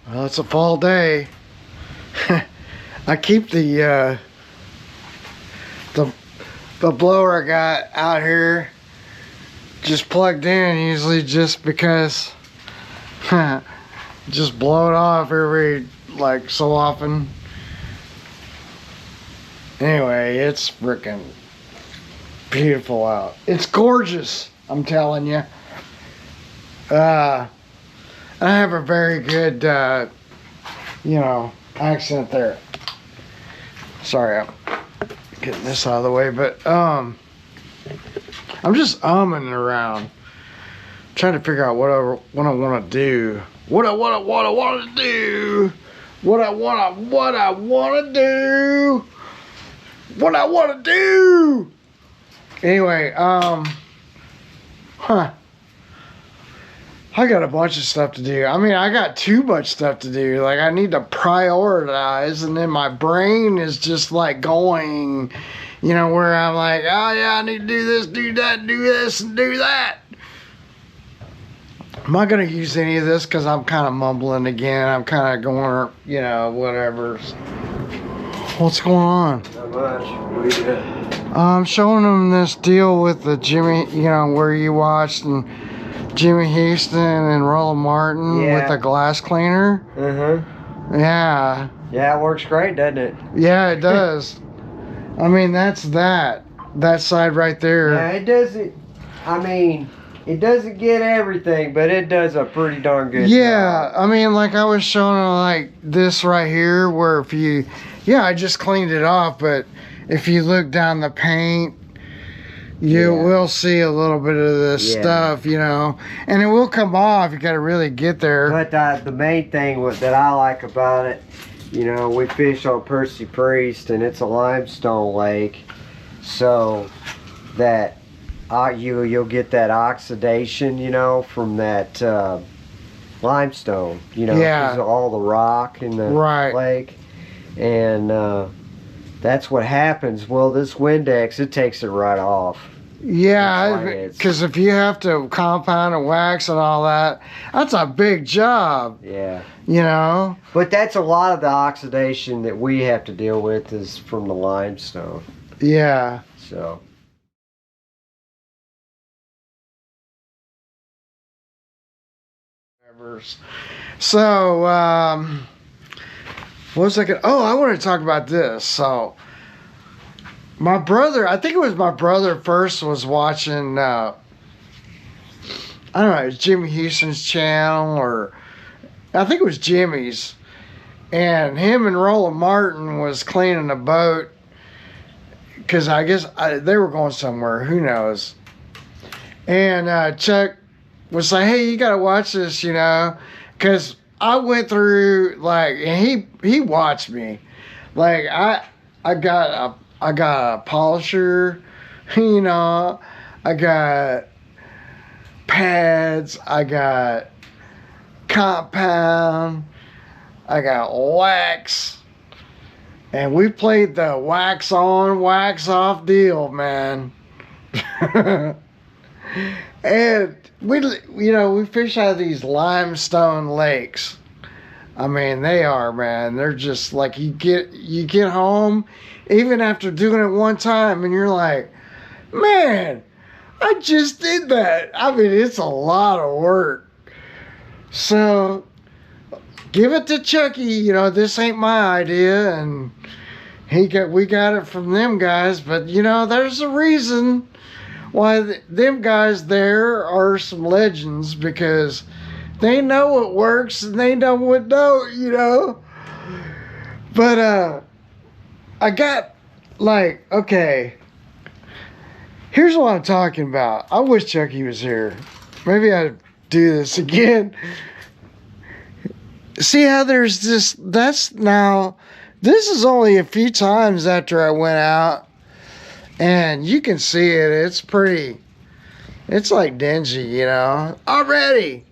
Well, it's a fall day. I keep the blower I got out here just plugged in, usually just because just blow it off every like so often. Anyway, it's freaking beautiful out. It's gorgeous, I'm telling you. I have a very good, you know, accent there. Sorry, I'm getting this out of the way, but I'm just umming around, trying to figure out what I want to do. What I want to do. What I want to do. Anyway, I got a bunch of stuff to do. I mean, I got too much stuff to do. Like, I need to prioritize, and then my brain is just like going, you know, where I'm like, oh yeah, I need to do this, do that, do this, and do that. I'm not going to use any of this because I'm kind of mumbling again. I'm kind of going, you know, whatever. What's going on? Not much. What are you doing? I'm showing them this deal with the Jimmy, you know, where you watched and Jimmy Huston and Roland Martin with the glass cleaner. Yeah. Yeah, it works great, doesn't it? Yeah, it does. I mean, that's that side right there. Yeah, it doesn't. I mean, it doesn't get everything, but it does a pretty darn good job. I mean, like I was showing like this right here, where if you, I just cleaned it off, but if you look down the paint, you will see a little bit of this stuff, you know, and it will come off. You got to really get there. But the main thing that I like about it, you know, we fish on Percy Priest, and it's a limestone lake, so that you'll get that oxidation, you know, from that limestone, you know, because of all the rock in the lake, and that's what happens. Well, this Windex, it takes it right off. Yeah, because if you have to compound and wax and all that, that's a big job. Yeah. You know? But that's a lot of the oxidation that we have to deal with is from the limestone. Yeah. So. So, what was I going to... Oh, I want to talk about this. So, my brother, I think it was my brother first was watching, I don't know, it was Jimmy Huston's channel, or I think it was Jimmy's. And him and Roland Martin was cleaning a boat, because I guess they were going somewhere, who knows. And Chuck was like, hey, you got to watch this, you know, because I went through, like, and he watched me. Like, I got a polisher, you know, I got pads, I got compound, I got wax, and we played the wax on, wax off deal, man. And we fish out of these limestone lakes. I mean, they are, man. They're just like, you get home, even after doing it one time, and you're like, man, I just did that. I mean, it's a lot of work. So, give it to Chucky. You know, this ain't my idea, and we got it from them guys. But you know, there's a reason why them guys there are some legends, because they know what works and they know what don't, you know. But I got, like, okay, here's what I'm talking about. I wish Chucky was here. Maybe I'd do this again. See how there's this, this is only a few times after I went out, and you can see it. It's like dingy, you know, already.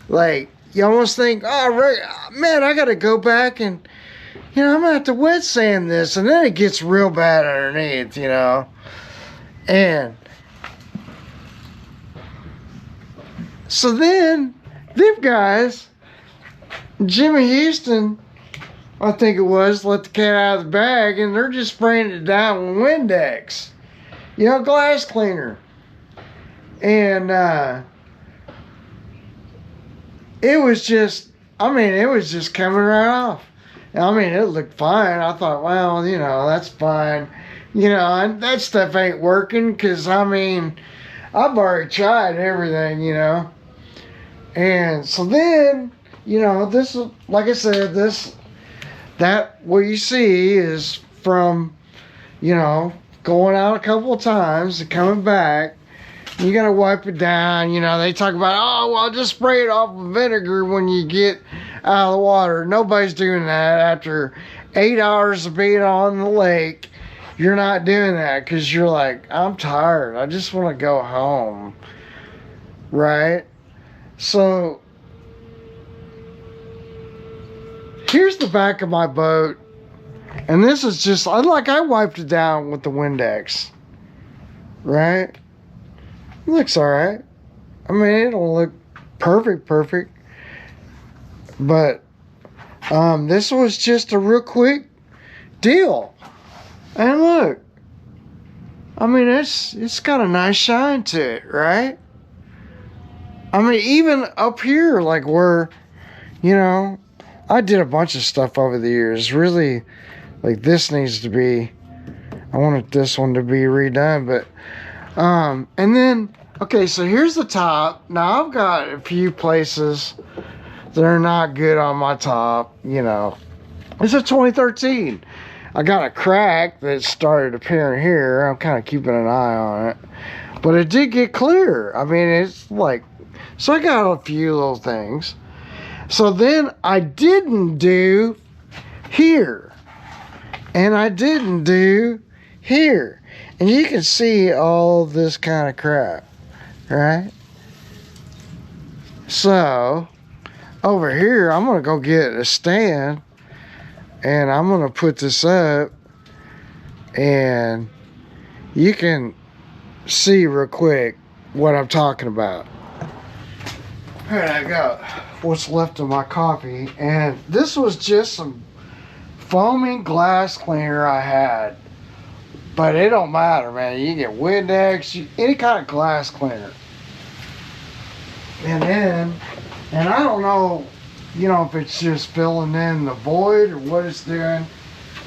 Like, you almost think, oh, man, I got to go back and, you know, I'm going to have to wet sand this. And then it gets real bad underneath, you know. And so then, them guys, Jimmy Huston, I think it was, let the cat out of the bag, and they're just spraying it down with Windex. You know, glass cleaner. And it was just, it was just coming right off. It looked fine. I thought, well, that's fine. And that stuff ain't working because, I've already tried everything, And so then, this, like I said, what you see is from, going out a couple of times and coming back. You gotta wipe it down. They talk about, oh, well, just spray it off with vinegar when you get out of the water. Nobody's doing that. After 8 hours of being on the lake, you're not doing that because you're like, I'm tired. I just want to go home. Right? So, here's the back of my boat. And this is just, I wiped it down with the Windex. Right? It looks alright. It'll look perfect. But this was just a real quick deal. And look. It's got a nice shine to it, right? Even up here, like where, I did a bunch of stuff over the years. Really, like this needs to be, I wanted this one to be redone, but and then, okay, so here's the top. Now I've got a few places that are not good on my top, It's a 2013. I got a crack that started appearing here. I'm kind of keeping an eye on it. But it did get clear. It's like, so I got a few little things. So then I didn't do here. And I didn't do here. And you can see all this kind of crap, right? So, over here, I'm going to go get a stand, and I'm going to put this up, and you can see real quick what I'm talking about. Here I got what's left of my coffee, and this was just some foaming glass cleaner I had. But it don't matter, man. You get Windex, any kind of glass cleaner. And I don't know, if it's just filling in the void or what it's doing.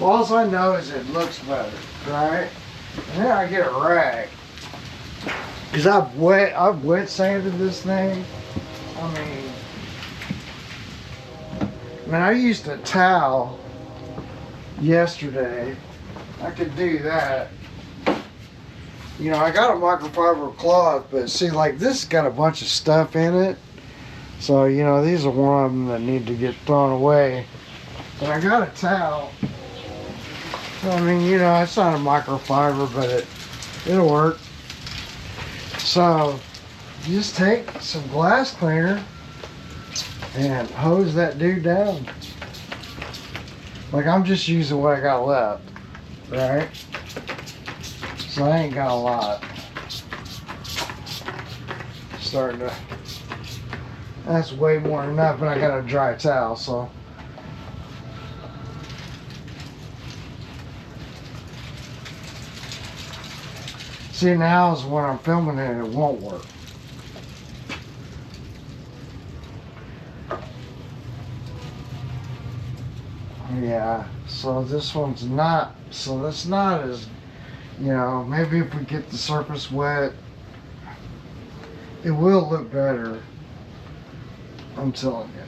All I know is it looks better, right? And then I get a rag. Because I've wet sanded this thing. I used a towel yesterday. I could do that. I got a microfiber cloth, but see, like this got a bunch of stuff in it. So, these are one of them that need to get thrown away. But I got a towel. So, it's not a microfiber, but it'll work. So, you just take some glass cleaner and hose that dude down. Like, I'm just using what I got left. Right? So I ain't got a lot. Starting to, that's way more than enough, but I got a dry towel, so. See, now is when I'm filming it, it won't work. Yeah, so this one's not, so that's not as, maybe if we get the surface wet, it will look better. I'm telling you.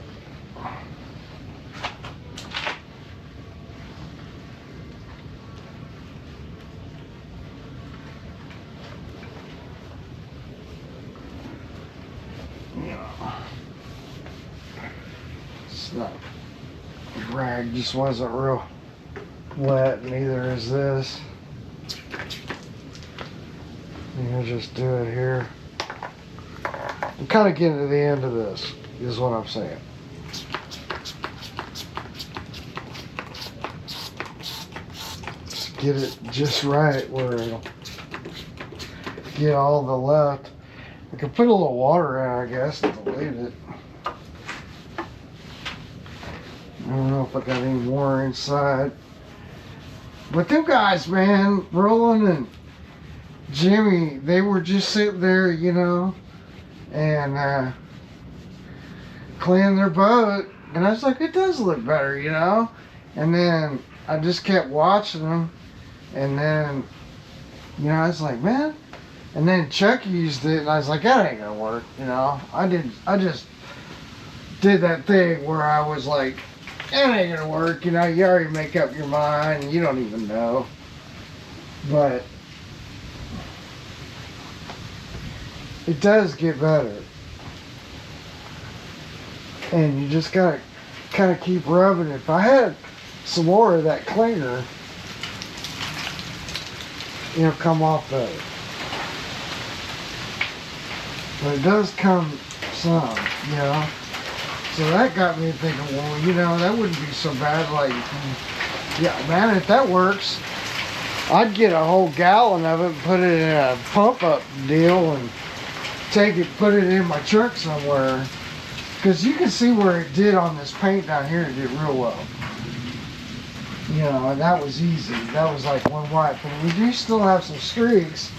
It's not, the rag just wasn't real wet, neither is this. I'll just do it here. I'm kind of getting to the end of this, is what I'm saying. Just get it just right where it'll get all the left. I could put a little water in, I guess, and delete it. if I got any more inside. But them guys, man, Roland and Jimmy, they were just sitting there, you know, and cleaning their boat. And I was like, it does look better, you know. And then I just kept watching them. And then, you know, I was like, man. And then Chuck used it, and I was like, that ain't gonna work, you know. I just did that thing where I was like, that ain't gonna work, you know. You already make up your mind, and you don't even know. But it does get better. And you just gotta kind of keep rubbing it. If I had some more of that cleaner, it'll come off better. But it does come some, you know. So that got me thinking, well, you know, that wouldn't be so bad. Like, yeah, man, if that works, I'd get a whole gallon of it and put it in a pump-up deal and take it, put it in my truck somewhere. Because you can see where it did on this paint down here. It did real well. You know, and that was easy. That was like one wipe. And we do still have some streaks,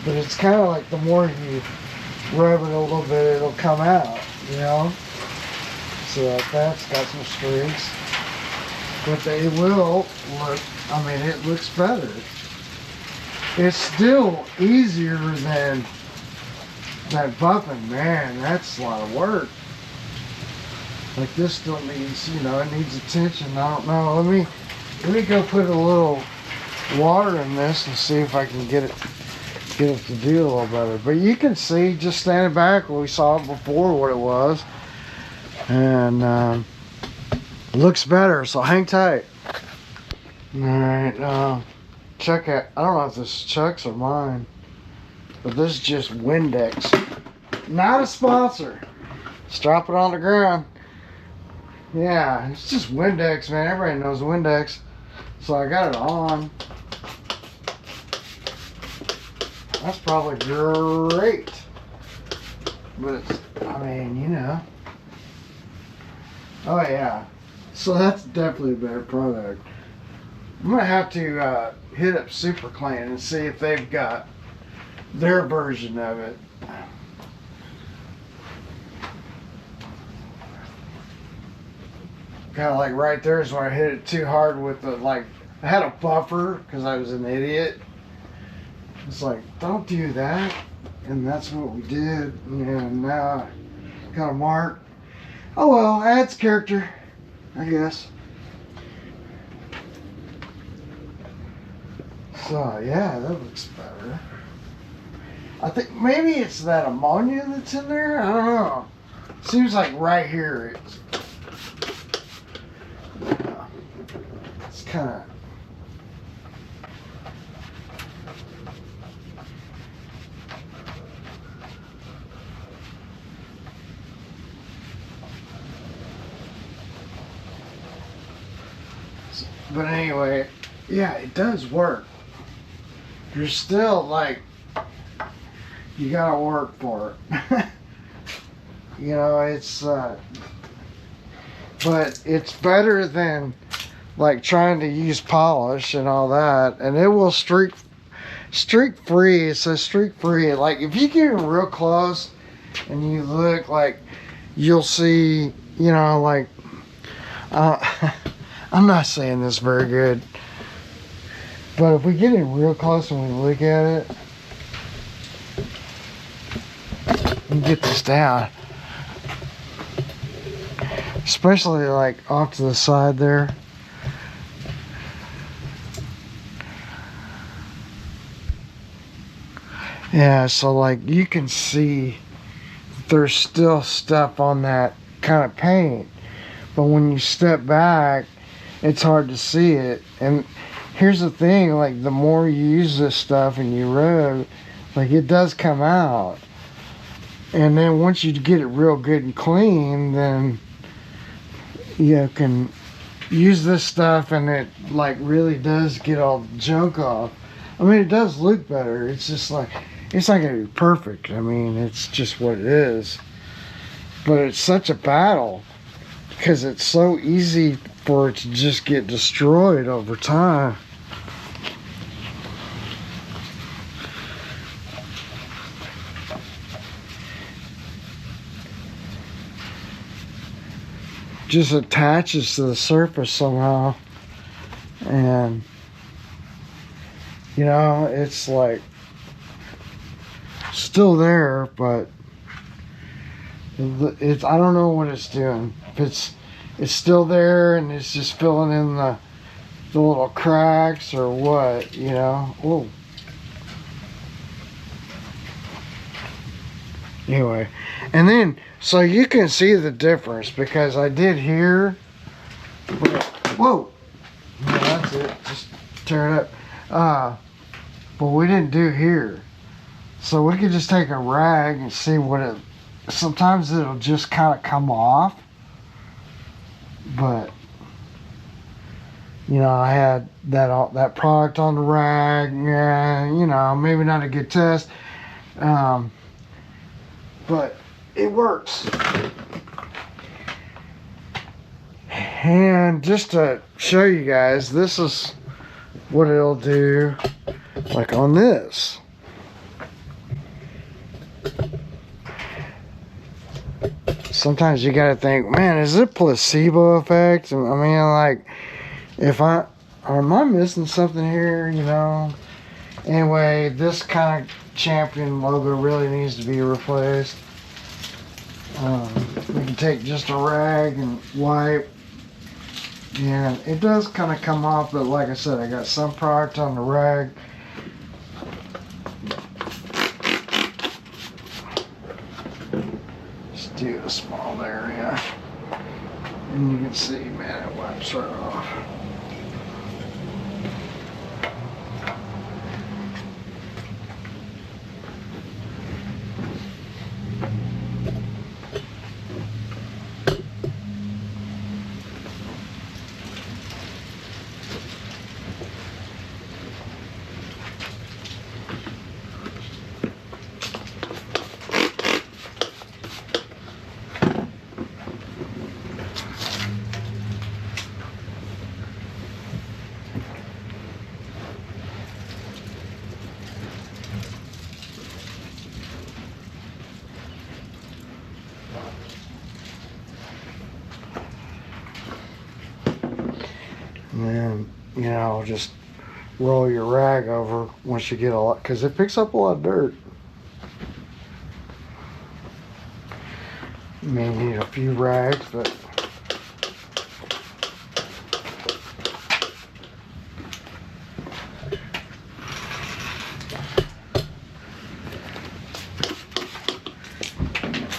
but it's kind of like the more you rub it a little bit, it'll come out, you know? So that's got some streaks. But they will look, I mean, it looks better. It's still easier than that buffing. Man, that's a lot of work. Like this still needs, you know, it needs attention. I don't know. Let me go put a little water in this and see if I can get it to do a little better. But you can see just standing back, we saw it before what it was, and looks better. So hang tight. All right, check out. I don't know if this is Chuck's or mine, but this is just Windex. Not a sponsor. Just drop it on the ground. Yeah, it's just Windex, man. Everybody knows Windex. So I got it on. That's probably great. But it's, I mean, you know. Oh yeah. So that's definitely a better product. I'm gonna have to hit up Super Clean and see if they've got their version of it. Kind of like right there is where I hit it too hard with the, like, I had a buffer because I was an idiot. It's like, don't do that. And that's what we did. And now I got a mark. Oh well, adds character, I guess. So yeah, that looks better. I think maybe it's that ammonia that's in there. I don't know. Seems like right here it's kind of. But anyway, yeah, it does work. You're still like, you gotta work for it. You know, it's, but it's better than like trying to use polish and all that. And it will streak free. It says streak free. Like if you get real close and you look, like you'll see, you know, like, I'm not saying this very good, but if we get in real close and we look at it, and get this down, especially like off to the side there. Yeah, so like you can see there's still stuff on that kind of paint, but when you step back, it's hard to see it. And here's the thing, like the more you use this stuff and you rub, like it does come out. And then once you get it real good and clean, then you can use this stuff and it like really does get all the junk off. I mean, it does look better. It's just like, it's not gonna be perfect. I mean, it's just what it is. But it's such a battle because it's so easy for it to just get destroyed over time. Just attaches to the surface somehow, and you know, it's like still there, but it's, I don't know what it's doing. If it's still there and it's just filling in the little cracks or what, you know. Whoa. Anyway, and then so you can see the difference, because I did here. Whoa. Yeah, that's it. Just tear it up. But we didn't do here. So we could just take a rag and see what it. Sometimes it'll just kind of come off. But you know, I had that product on the rag. Yeah, you know, maybe not a good test. But it works. And just to show you guys, this is what it'll do, like on this. Sometimes you gotta think, man, is it placebo effect? I mean, like, am I missing something here, you know? Anyway, this kind of Champion logo really needs to be replaced. We can take just a rag and wipe, and it does kind of come off, but like I said, I got some product on the rag. Just do a small area, and you can see, man, it wipes right off. And then, you know, just roll your rag over once you get a lot, because it picks up a lot of dirt. You may need a few rags, but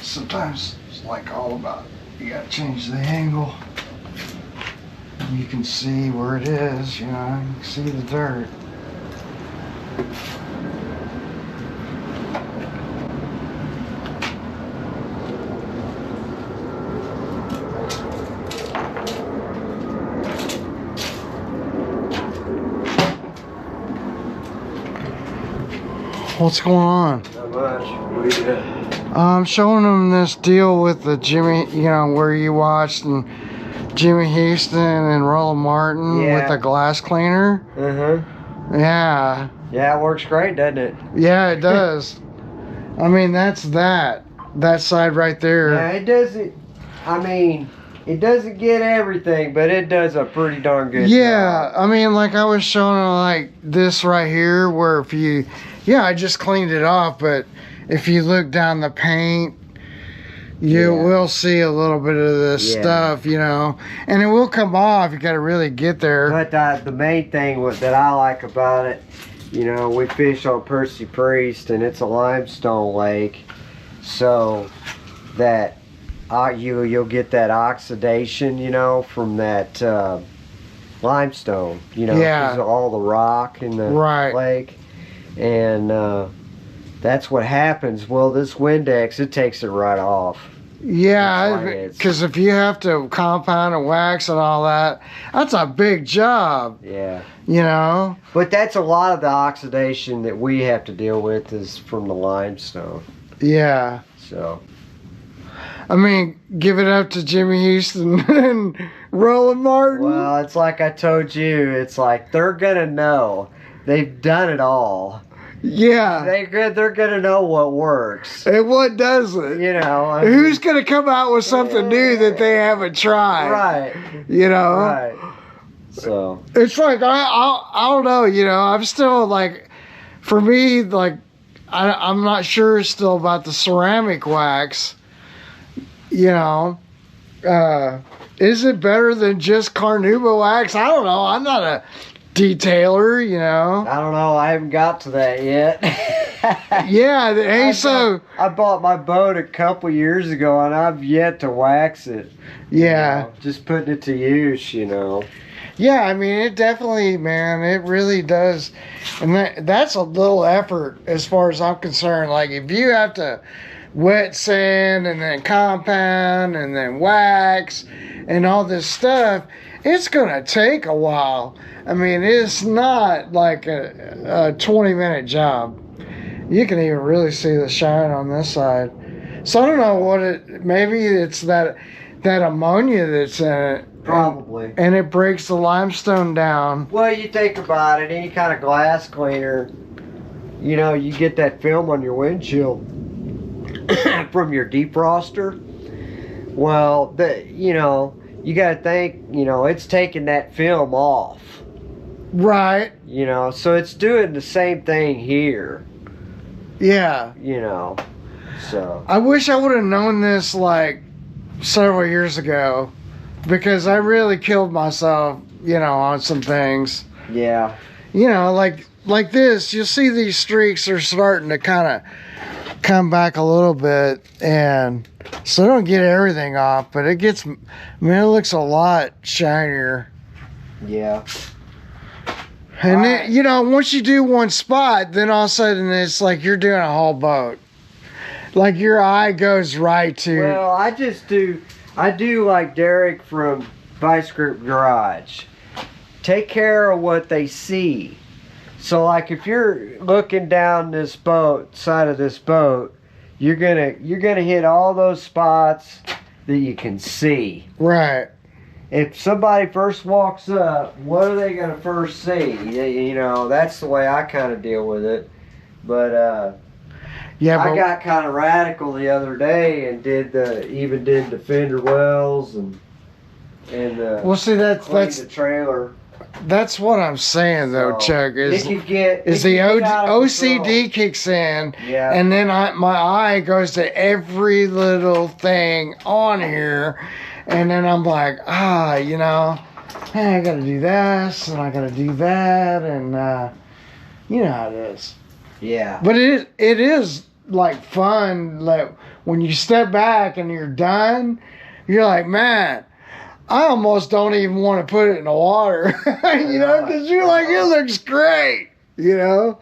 sometimes it's like all about, you gotta change the angle. You can see where it is, you know, you can see the dirt. What's going on? Not much. What are you doing? I'm showing them this deal with the Jimmy, you know, where you watched and Jimmy Huston and Roland Martin with the glass cleaner. Yeah. Yeah, it works great, doesn't it? Yeah, it does. I mean, that's that side right there. Yeah, it doesn't. I mean, it doesn't get everything, but it does a pretty darn good job. I mean, like I was showing them, like this right here, where if you, I just cleaned it off, but if you look down the paint, you will see a little bit of this stuff, you know, and it will come off. You got to really get there. But the main thing that I like about it, you know, we fish on Percy Priest, and it's a limestone lake, so that you'll get that oxidation, you know, from that limestone, you know, because of all the rock in the lake, and that's what happens. Well, this Windex, it takes it right off. Yeah, because if you have to compound and wax and all that, that's a big job. Yeah. You know? But that's a lot of the oxidation that we have to deal with is from the limestone. Yeah. So. I mean, give it up to Jimmy Huston and Roland Martin. Well, it's like I told you. It's like they're gonna know. They've done it all. Yeah. They're gonna know what works. And what doesn't? You know. Who's gonna come out with something new that they haven't tried? Right. You know. Right. So. It's like I don't know. You know, I'm still like, for me, like, I'm not sure still about the ceramic wax. You know, is it better than just carnauba wax? I don't know. I'm not a detailer, you know. I don't know. I haven't got to that yet. Yeah. Hey, I bought my boat a couple years ago, and I've yet to wax it. Yeah. You know, just putting it to use, you know. Yeah, I mean, it definitely, man, it really does. And that's a little effort as far as I'm concerned. Like, if you have to wet sand and then compound and then wax and all this stuff, it's going to take a while. I mean, it's not like a 20-minute job. You can even really see the shine on this side. So I don't know what maybe it's that ammonia that's in it. Probably. And it breaks the limestone down. Well, you think about it, any kind of glass cleaner, you know, you get that film on your windshield from your defroster. Well, you know, you got to think, you know, it's taking that film off. Right. You know, so it's doing the same thing here. Yeah. You know, so. I wish I would have known this like several years ago, because I really killed myself, you know, on some things. Yeah. You know, like this, you'll see these streaks are starting to kind of come back a little bit, and so I don't get everything off, but it gets, I mean, it looks a lot shinier. Yeah. And then, you know, once you do one spot, then all of a sudden it's like you're doing a whole boat. Like your eye goes right to. Well, I do like Derek from Vice Grip Garage. Take care of what they see. So like if you're looking down this boat, side of this boat, you're gonna hit all those spots that you can see. Right. If somebody first walks up, what are they gonna first see? You know, that's the way I kind of deal with it. But yeah, I got kind of radical the other day and even did the fender wells and well, see, that's the trailer. That's what I'm saying though, So, Chuck. Is the OCD kicks in, Yeah. and then my eye goes to every little thing on here, and then I'm like, you know, hey, I got to do this and I got to do that, and you know how it is. Yeah. But it is like fun. Like when you step back and you're done, you're like, man, I almost don't even want to put it in the water, you know, because you're like, it looks great, you know.